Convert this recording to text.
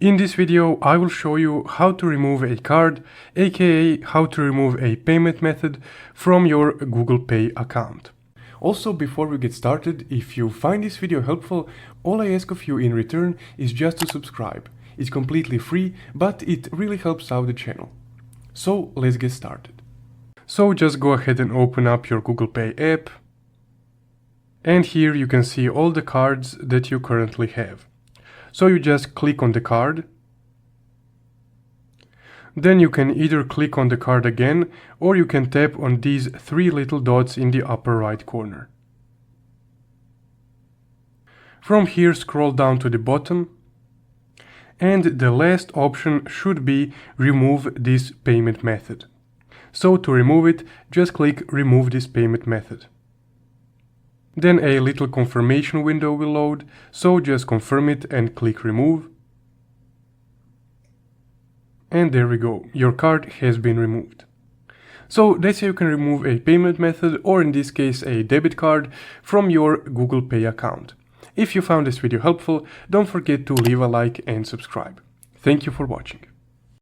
In this video, I will show you how to remove a card, aka how to remove a payment method from your Google Pay account. Also, before we get started, if you find this video helpful, all I ask of you in return is just to subscribe. It's completely free, but it really helps out the channel. So let's get started. So just go ahead and open up your Google Pay app. And here you can see all the cards that you currently have. So you just click on the card. Then you can either click on the card again, or you can tap on these three little dots in the upper right corner. From here, scroll down to the bottom, and the last option should be remove this payment method. So to remove it, just click remove this payment method. Then a little confirmation window will load, so just confirm it and click remove. And there we go, your card has been removed. So that's how you can remove a payment method, or in this case a debit card, from your Google Pay account. If you found this video helpful, don't forget to leave a like and subscribe. Thank you for watching.